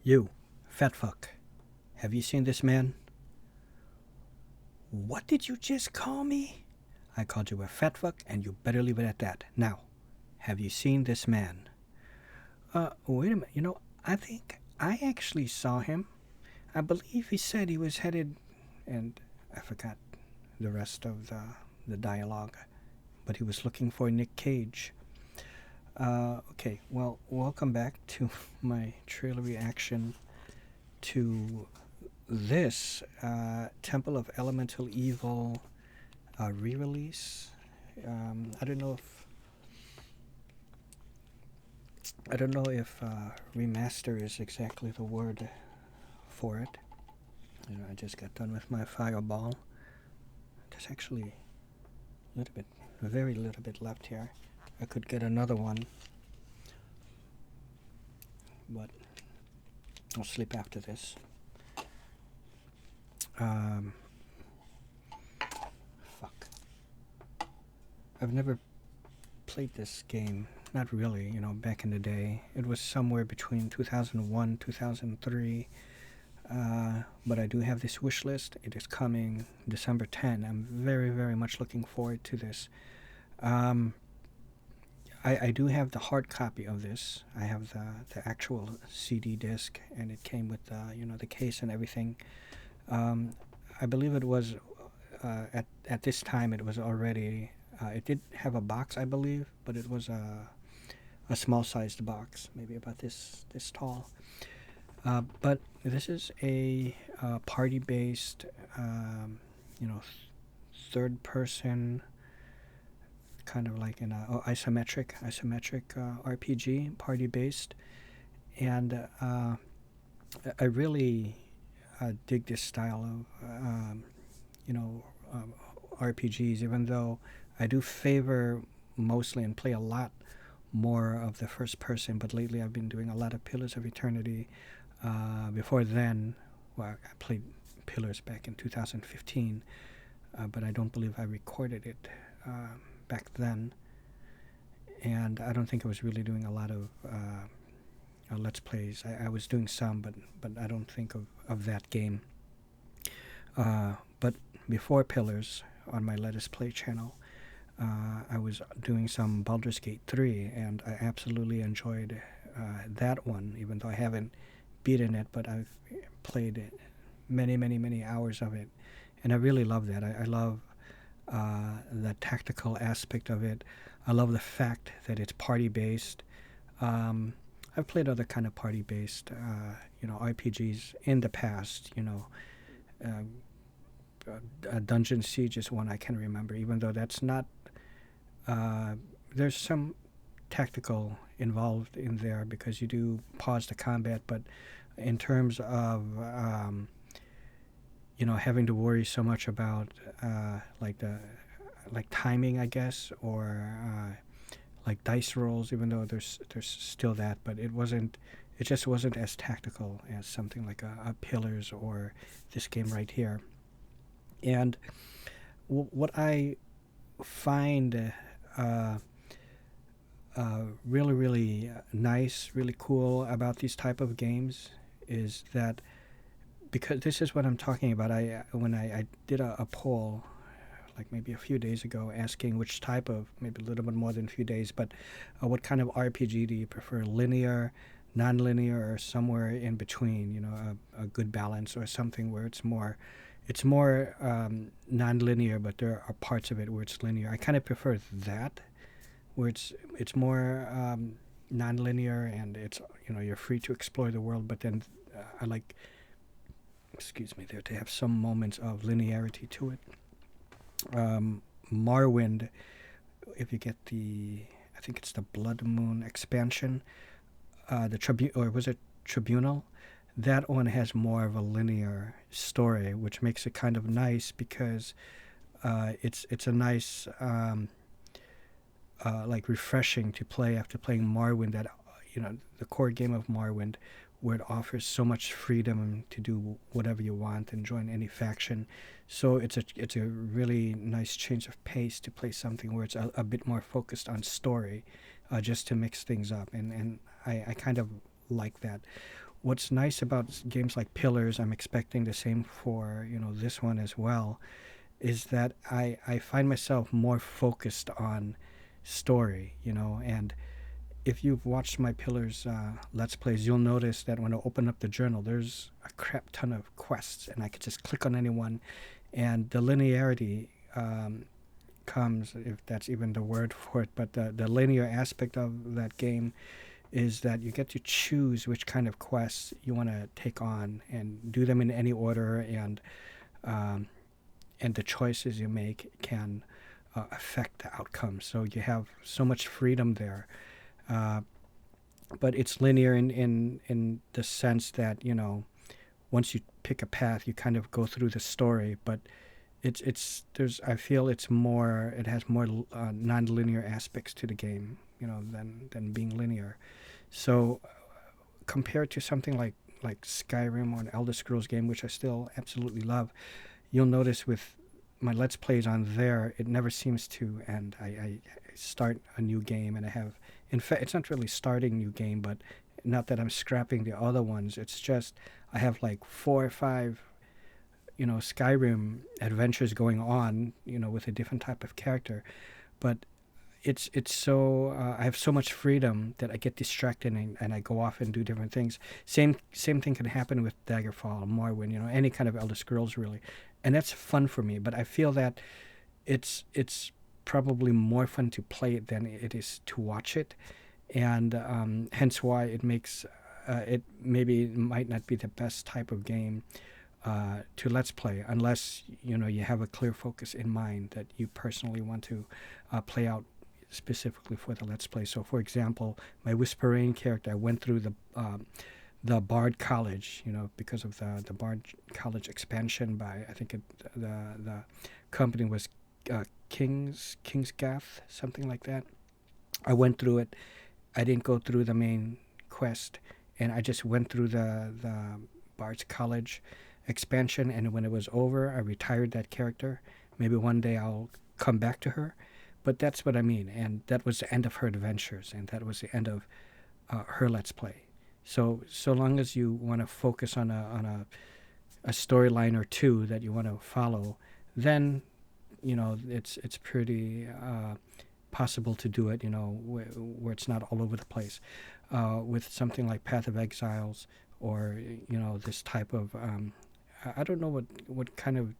You, fat fuck. Have you seen this man? What did you just call me? I called you a fat fuck, and you better leave it at that. Now, have you seen this man? Wait a minute. I think I actually saw him. I believe he said he was headed, and I forgot the rest of the dialogue, but he was looking for Nick Cage. Okay, well, welcome back to my trailer reaction to this Temple of Elemental Evil re-release. I don't know if remaster is exactly the word for it. I just got done with my fireball. There's actually a very little bit left here. I could get another one, but I'll sleep after this. Fuck. I've never played this game. Not really, back in the day. It was somewhere between 2001, 2003. But I do have this wish list. It is coming December 10. I'm very, very much looking forward to this. I do have the hard copy of this. I have the actual CD disc, and it came with the case and everything. I believe it was at this time it was already it did have a box, I believe, but it was a small sized box, maybe about this tall. But this is a party based third person, kind of like an isometric RPG, party based, and I really dig this style of RPGs, even though I do favor mostly and play a lot more of the first person, but lately I've been doing a lot of Pillars of Eternity. Before then, well, I played Pillars back in 2015, but I don't believe I recorded it back then, and I don't think I was really doing a lot of Let's Plays. I was doing some, but I don't think of that game. But before Pillars, on my Let Us Play channel, I was doing some Baldur's Gate 3, and I absolutely enjoyed that one, even though I haven't beaten it, but I've played many, many, many hours of it, and I really love that. I love the tactical aspect of it. I love the fact that it's party-based. I've played other kind of party-based, RPGs in the past. Dungeon Siege is one I can remember, even though that's not. There's some tactical involved in there because you do pause the combat, but in terms of having to worry so much about like timing, I guess, or like dice rolls, even though there's still that, but it just wasn't as tactical as something like a Pillars or this game right here. And what I find really, really nice, really cool about these type of games is that, because this is what I'm talking about. When I did a poll, like maybe a few days ago, asking which type of, maybe a little bit more than a few days, but what kind of RPG do you prefer, linear, non-linear, or somewhere in between, a good balance, or something where it's more non-linear, but there are parts of it where it's linear. I kind of prefer that, where it's more non-linear, and it's you're free to explore the world, but then I like, excuse me, there to have some moments of linearity to it. Morrowind, if you get I think it's the Blood Moon expansion, Tribunal, that one has more of a linear story, which makes it kind of nice because it's a nice like refreshing to play after playing Morrowind, that the core game of Morrowind, where it offers so much freedom to do whatever you want and join any faction. So it's a really nice change of pace to play something where it's a bit more focused on story, just to mix things up, and I kind of like that. what's nice about games like Pillars, I'm expecting the same for, this one as well, is that I find myself more focused on story, and if you've watched my Pillars Let's Plays, you'll notice that when I open up the journal, there's a crap ton of quests, and I could just click on any one, and the linearity comes, if that's even the word for it, but the linear aspect of that game is that you get to choose which kind of quests you want to take on and do them in any order, and the choices you make can affect the outcome. So you have so much freedom there. But it's linear in the sense that, once you pick a path, you kind of go through the story, but I feel it has more non-linear aspects to the game, than being linear. So compared to something like Skyrim or an Elder Scrolls game, which I still absolutely love, you'll notice with my Let's Plays on there, it never seems to end. I start a new game, and in fact, it's not really starting a new game, but not that I'm scrapping the other ones. It's just I have like 4 or 5, Skyrim adventures going on, with a different type of character. But it's so I have so much freedom that I get distracted and I go off and do different things. Same thing can happen with Daggerfall, Morrowind, any kind of Elder Scrolls really, and that's fun for me. But I feel that it's probably more fun to play it than it is to watch it, and hence why it makes it might not be the best type of game to Let's Play, unless you have a clear focus in mind that you personally want to play out specifically for the Let's Play. So, for example, my Whisperain character, I went through the Bard College, because of the Bard College expansion by, I think the company was Kingsgath, something like that. I went through it. I didn't go through the main quest, and I just went through the Bard's College expansion, and when it was over, I retired that character. Maybe one day I'll come back to her, but that's what I mean. And that was the end of her adventures, and that was the end of her Let's Play. So long as you want to focus on a storyline or two that you want to follow, then it's pretty possible to do it, where it's not all over the place. With something like Path of Exiles, or this type of I don't know what kind of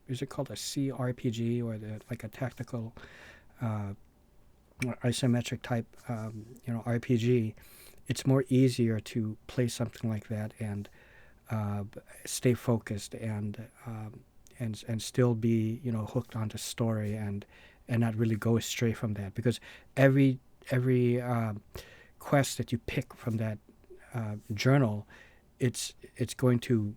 is it called, a CRPG, or like a tactical isometric type RPG. It's more easier to play something like that and stay focused and still be hooked onto story and not really go astray from that, because every quest that you pick from that journal, it's going to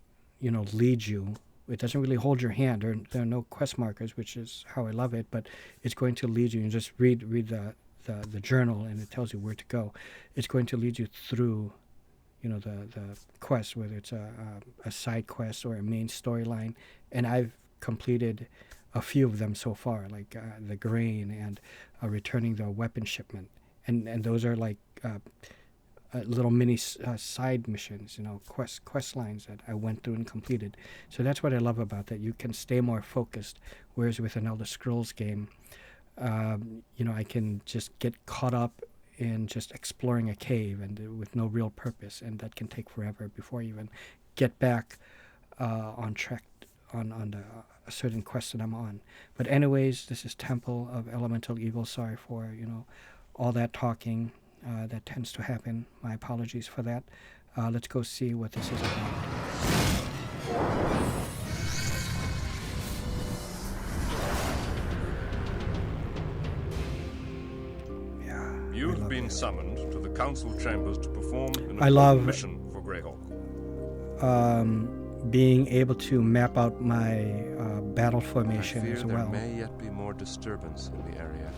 lead you. It doesn't really hold your hand. There are no quest markers, which is how I love it, but it's going to lead you. You just read the journal, and it tells you where to go. It's going to lead you through the quest, whether it's a side quest or a main storyline. And I've completed a few of them so far, like the grain and returning the weapon shipment, and those are like little mini side missions, quest lines that I went through and completed. So that's what I love about that. You can stay more focused, whereas with an Elder Scrolls game, I can just get caught up in just exploring a cave and with no real purpose, and that can take forever before you even get back on track on a certain quest that I'm on. But anyways, this is Temple of Elemental Evil. Sorry for all that talking that tends to happen. My apologies for that. Let's go see what this is about. You've been summoned to the council chambers to perform an important mission for Greyhawk. Being able to map out my battle formation as well. There may yet be more disturbance in the area.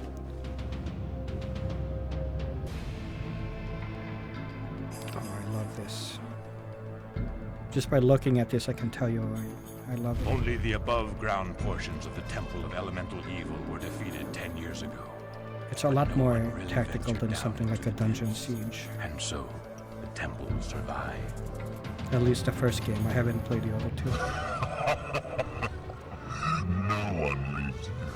Oh, I love this. Just by looking at this, I can tell you I love it. Only the above-ground portions of the Temple of Elemental Evil were defeated 10 years ago. It's a lot more tactical than something like a dungeon siege. And so, the temple survive. At least the first game. I haven't played the other two. No one lives here.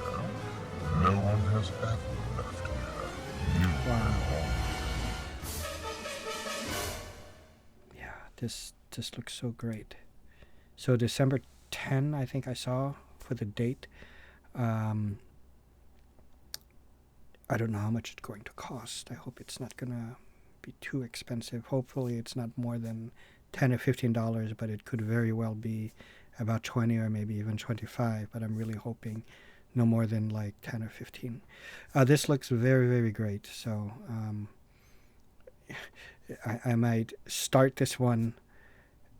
No one has ever left here. Wow. Yeah, this looks so great. So December 10, I think I saw for the date. I don't know how much it's going to cost. I hope it's not going to be too expensive. Hopefully it's not more than $10 or $15, but it could very well be about 20 or maybe even 25, but I'm really hoping no more than like 10 or 15. This looks very, very great. So I might start this one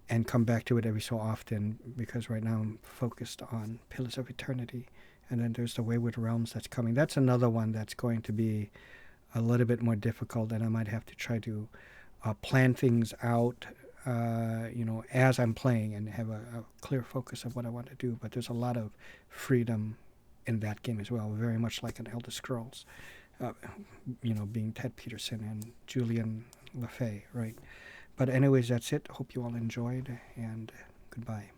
and come back to it every so often, because right now I'm focused on Pillars of Eternity. And then there's the Wayward Realms that's coming. That's another one that's going to be a little bit more difficult, and I might have to try to plan things out, as I'm playing, and have a clear focus of what I want to do. But there's a lot of freedom in that game as well, very much like an Elder Scrolls, being Ted Peterson and Julian LaFay, right? But anyways, that's it. Hope you all enjoyed, and goodbye.